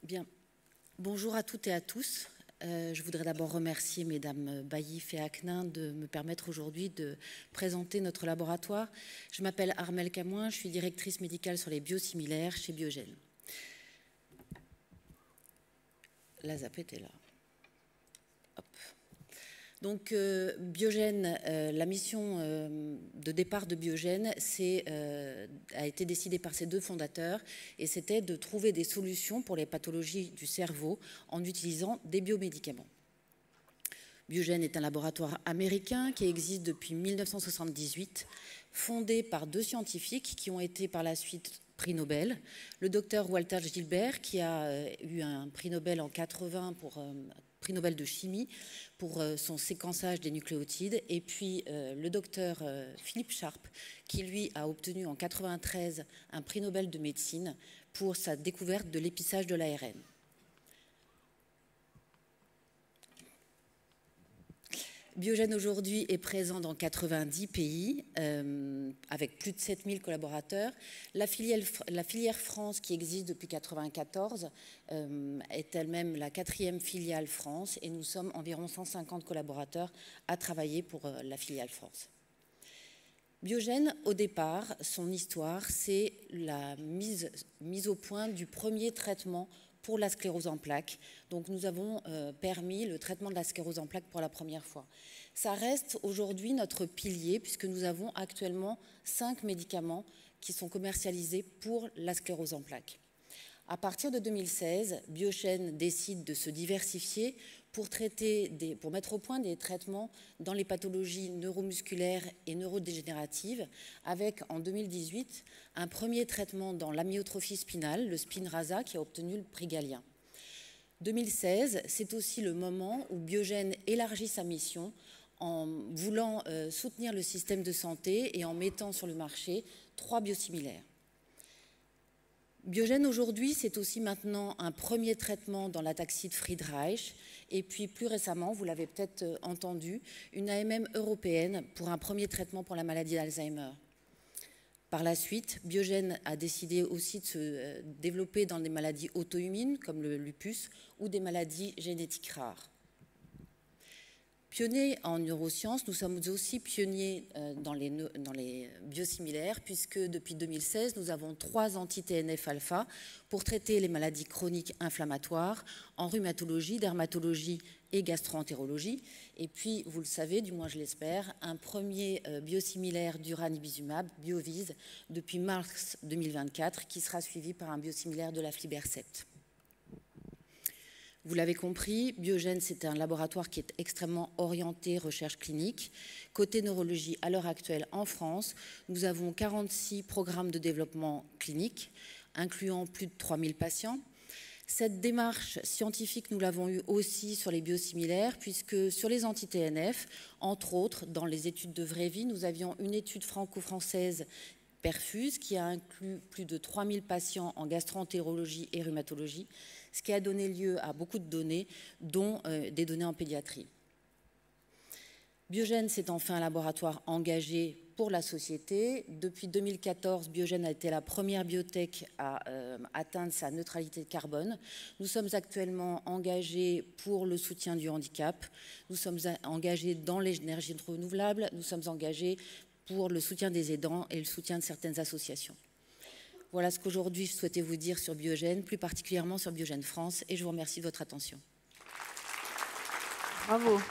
Bien, bonjour à toutes et à tous. Je voudrais d'abord remercier mesdames Baillif et Aknin de me permettre aujourd'hui de présenter notre laboratoire. Je m'appelle Armelle Camoin, je suis directrice médicale sur les biosimilaires chez Biogen. La zapette est là. Hop. Donc Biogen, la mission de départ de Biogen a été décidée par ses deux fondateurs et c'était de trouver des solutions pour les pathologies du cerveau en utilisant des biomédicaments. Biogen est un laboratoire américain qui existe depuis 1978, fondé par deux scientifiques qui ont été par la suite prix Nobel. Le docteur Walter Gilbert qui a eu un prix Nobel en 80 pour prix Nobel de chimie pour son séquençage des nucléotides, et puis le docteur Philippe Sharp qui lui a obtenu en 93 un prix Nobel de médecine pour sa découverte de l'épissage de l'ARN. Biogen aujourd'hui est présent dans 90 pays avec plus de 7000 collaborateurs. La filière France qui existe depuis 1994 est elle-même la 4e filiale France et nous sommes environ 150 collaborateurs à travailler pour la filiale France. Biogen, au départ, son histoire, c'est la mise au point du premier traitement pour la sclérose en plaques. Donc nous avons permis le traitement de la sclérose en plaques pour la première fois. Ça reste aujourd'hui notre pilier puisque nous avons actuellement 5 médicaments qui sont commercialisés pour la sclérose en plaques. À partir de 2016, Biogen décide de se diversifier pour mettre au point des traitements dans les pathologies neuromusculaires et neurodégénératives, avec en 2018 un premier traitement dans l'amyotrophie spinale, le Spinraza, qui a obtenu le prix Galien. 2016, c'est aussi le moment où Biogen élargit sa mission en voulant soutenir le système de santé et en mettant sur le marché 3 biosimilaires. Biogen aujourd'hui, c'est aussi maintenant un premier traitement dans l'ataxie de Friedreich et puis plus récemment, vous l'avez peut-être entendu, une AMM européenne pour un premier traitement pour la maladie d'Alzheimer. Par la suite, Biogen a décidé aussi de se développer dans des maladies auto-immunes comme le lupus ou des maladies génétiques rares. Pionniers en neurosciences, nous sommes aussi pionniers dans les biosimilaires puisque depuis 2016, nous avons 3 anti-TNF-alpha pour traiter les maladies chroniques inflammatoires en rhumatologie, dermatologie et gastro-entérologie. Et puis, vous le savez, du moins je l'espère, un premier biosimilaire du ranibizumab, Biovis, depuis mars 2024, qui sera suivi par un biosimilaire de l'aflibercept. Vous l'avez compris, Biogen, c'est un laboratoire qui est extrêmement orienté recherche clinique. Côté neurologie, à l'heure actuelle, en France, nous avons 46 programmes de développement clinique, incluant plus de 3000 patients. Cette démarche scientifique, nous l'avons eue aussi sur les biosimilaires, puisque sur les anti-TNF, entre autres, dans les études de vraie vie, nous avions une étude franco-française Perfuse qui a inclus plus de 3000 patients en gastro-entérologie et rhumatologie, ce qui a donné lieu à beaucoup de données, dont des données en pédiatrie. Biogen, c'est enfin un laboratoire engagé pour la société. Depuis 2014, Biogen a été la première biotech à atteindre sa neutralité carbone. Nous sommes actuellement engagés pour le soutien du handicap. Nous sommes engagés dans les énergies renouvelables. Nous sommes engagés pour le soutien des aidants et le soutien de certaines associations. Voilà ce qu'aujourd'hui je souhaitais vous dire sur Biogen, plus particulièrement sur Biogen France, et je vous remercie de votre attention. Bravo.